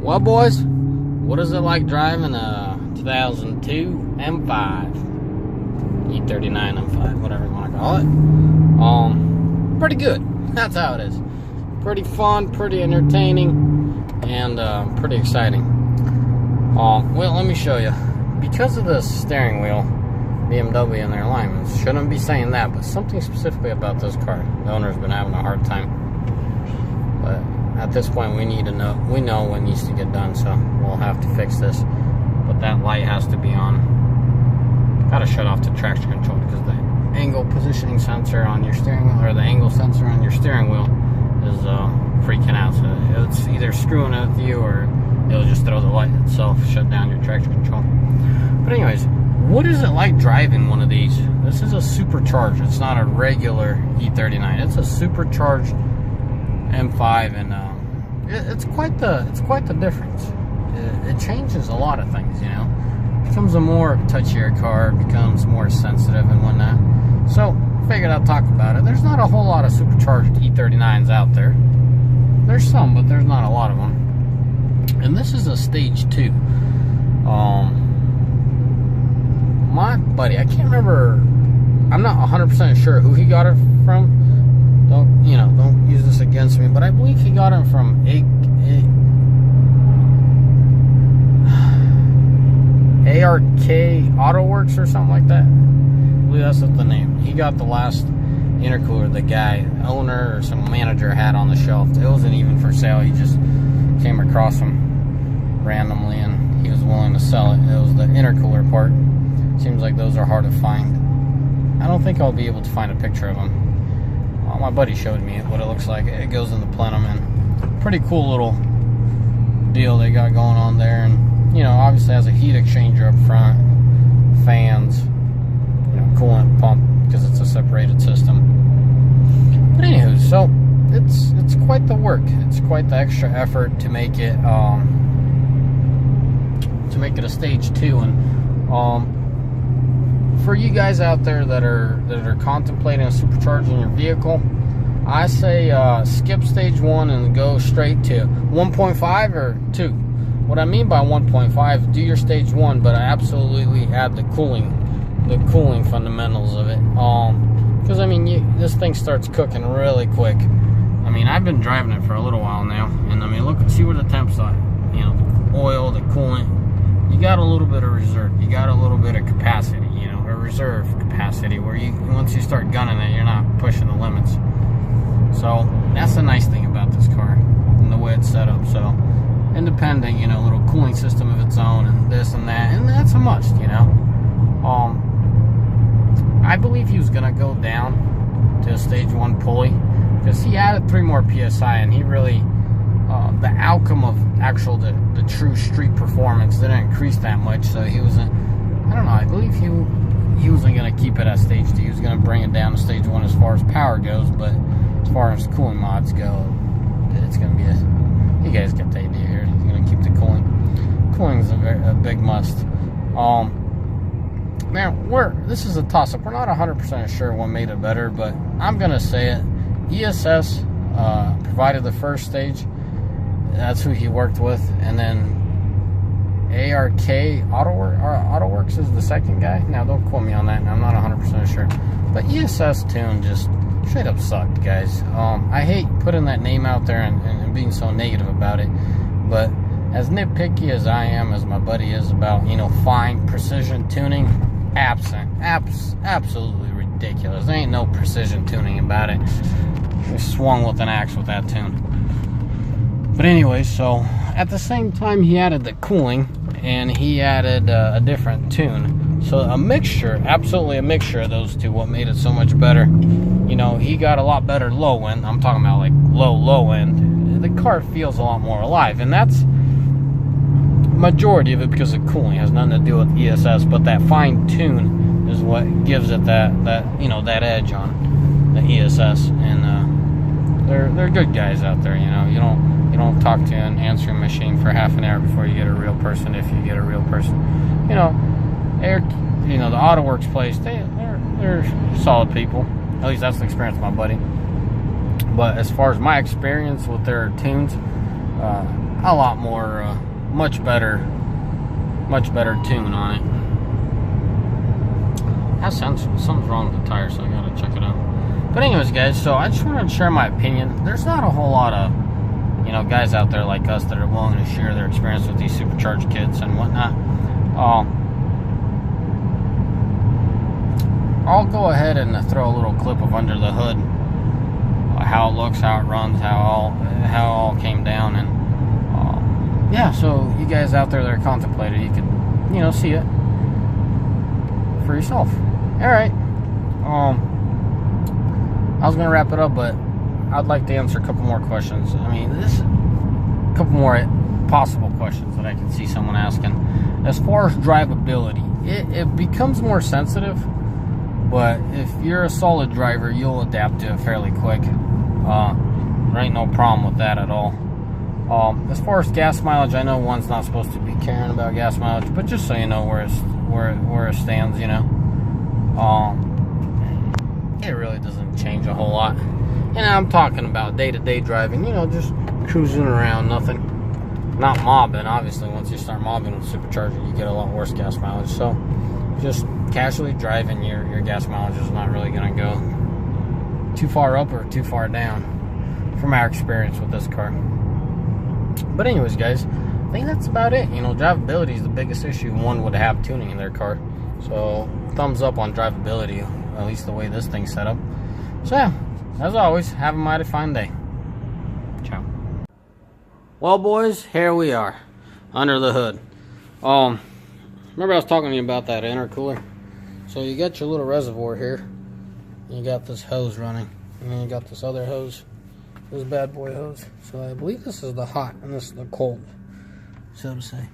Well, boys, what is it like driving a 2002 M5? E39 M5, whatever you want to call it. Pretty good. That's how it is. Pretty fun, pretty entertaining, and pretty exciting. Well, let me show you. Because of the steering wheel, BMW and their alignments, shouldn't be saying that, but something specifically about this car. The owner's been having a hard time. But at this point, we know what needs to get done, so we'll have to fix this. But that light has to be on. Gotta shut off the traction control because the angle positioning sensor on your steering wheel, or the angle sensor on your steering wheel, is freaking out. So it's either screwing with you or it'll just throw the light itself, shut down your traction control. But anyways, what is it like driving one of these? This is a supercharged. It's not a regular E39. It's a supercharged M5, and it's quite the difference. It changes a lot of things, you know. It becomes a more touchier car, becomes more sensitive and whatnot. So figured I'd talk about it. There's not a whole lot of supercharged E39s out there. There's some, but there's not a lot of them. And this is a stage 2. My buddy, I can't remember. I'm not 100% sure who he got it from. Don't use this against me, but I believe he got it from ARK Auto Works or something like that. I believe that's the name. He got the last intercooler the guy, owner or some manager had on the shelf. It wasn't even for sale. He just came across them randomly and he was willing to sell it. It was the intercooler part. Seems like those are hard to find. I don't think I'll be able to find a picture of them. My buddy showed me what it looks like. It goes in the plenum, and pretty cool little deal they got going on there. And obviously has a heat exchanger up front, fans, coolant pump because it's a separated system. But anywho, so it's quite the work. It's quite the extra effort to make it a stage 2. And for you guys out there that are contemplating supercharging your vehicle, I say skip stage 1 and go straight to 1.5 or 2. What I mean by 1.5, do your stage 1, but I absolutely add the cooling fundamentals of it. Because this thing starts cooking really quick. I've been driving it for a little while now, and look, see where the temps are. The oil, the coolant. You got a little bit of reserve. You got a little bit of capacity. A reserve capacity where once you start gunning it, you're not pushing the limits. So that's the nice thing about this car and the way it's set up. So independent, little cooling system of its own and this and that, and that's a must. I believe he was gonna go down to a stage 1 pulley because he added 3 more PSI, and he really the outcome of the true street performance didn't increase that much. So he wasn't. I don't know. I believe he wasn't going to keep it at stage 2. He was going to bring it down to stage 1 as far as power goes, but as far as cooling mods go, it's going to be you guys get the idea here. He's going to keep the cooling. Cooling is a big must. Man, this is a toss-up. We're not 100% sure what made it better, but I'm going to say it. ESS provided the first stage. That's who he worked with, and then ARK Auto Works is the second guy. Now, don't quote me on that. I'm not 100% sure. But ESS tune just straight up sucked, guys. I hate putting that name out there and being so negative about it. But as nitpicky as I am, as my buddy is about, fine precision tuning, absolutely ridiculous. There ain't no precision tuning about it. We swung with an axe with that tune. But anyway, so at the same time, he added the cooling, and he added a different tune. So a mixture, absolutely a mixture of those two, what made it so much better. He got a lot better low end. I'm talking about like low end. The car feels a lot more alive, and that's majority of it because of cooling. It has nothing to do with ESS, but that fine tune is what gives it that edge on the ESS. And they're good guys out there. You don't talk to an answering machine for half an hour before you get a real person, if you get a real person. The Auto Works place, they're solid people. At least that's the experience of my buddy. But as far as my experience with their tunes, a lot more, much better tune on it. Something's wrong with the tire, so I gotta check it out. But anyways, guys, so I just wanted to share my opinion. There's not a whole lot of, you know, guys out there like us that are willing to share their experience with these supercharged kits and whatnot. I'll go ahead and throw a little clip of under the hood, how it looks, how it runs, how it all came down, and yeah. So you guys out there that are contemplating, you can, you know, see it for yourself. All right. I was gonna wrap it up, but I'd like to answer a couple more questions. I mean, a couple more possible questions that I can see someone asking. As far as drivability, it becomes more sensitive, but if you're a solid driver, you'll adapt to it fairly quick. There ain't no problem with that at all. As far as gas mileage, I know one's not supposed to be caring about gas mileage, but just so you know where it stands, you know. It really doesn't change a whole lot. And I'm talking about day-to-day driving, you know, just cruising around, nothing. Not mobbing, obviously. Once you start mobbing with supercharger, you get a lot worse gas mileage. So, just casually driving, your gas mileage is not really going to go too far up or too far down, from our experience with this car. But anyways, guys, I think that's about it. You know, drivability is the biggest issue one would have tuning in their car. So, thumbs up on drivability, at least the way this thing's set up. So yeah, as always, have a mighty fine day. Ciao. Well, boys, here we are, under the hood. Remember I was talking to you about that intercooler? So you got your little reservoir here. You got this hose running, and then you got this other hose, this bad boy hose. So I believe this is the hot, and this is the cold, so to say.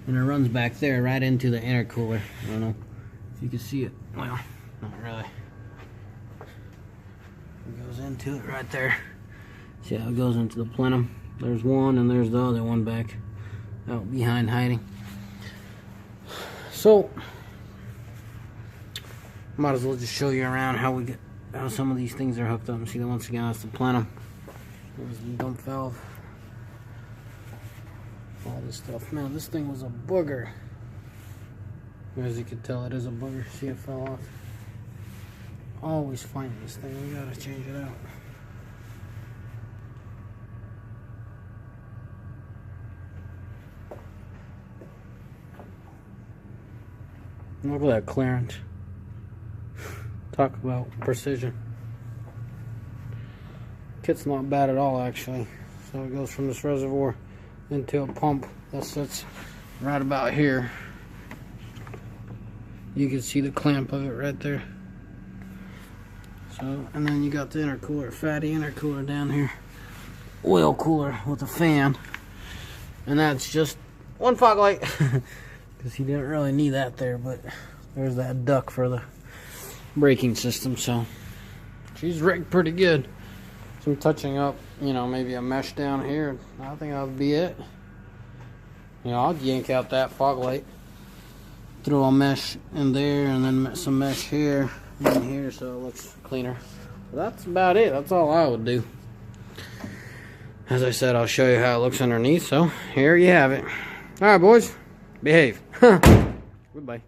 And it runs back there, right into the intercooler. I don't know if you can see it. Well, not really. It goes into it right there. See how it goes into the plenum? There's one, and there's the other one back out behind hiding. So, might as well just show you around how some of these things are hooked up. And see that once again, that's the plenum. There's the dump valve. All this stuff. Man, this thing was a booger. As you can tell, it is a booger. See, it fell off. Always find this thing. We gotta change it out. Look at that clearance. Talk about precision. Kit's not bad at all, actually. So it goes from this reservoir into a pump that sits right about here. You can see the clamp of it right there. So, and then you got the intercooler, fatty intercooler down here. Oil cooler with a fan. And that's just one fog light. Because he didn't really need that there, but there's that duct for the braking system. So she's rigged pretty good. Some touching up, you know, maybe a mesh down here. I think that'll be it. You know, I'll yank out that fog light, throw a mesh in there, and then some mesh here and here, so it looks cleaner. But that's about it. That's all I would do. As I said, I'll show you how it looks underneath. So here you have it. All right, boys. Behave. Goodbye.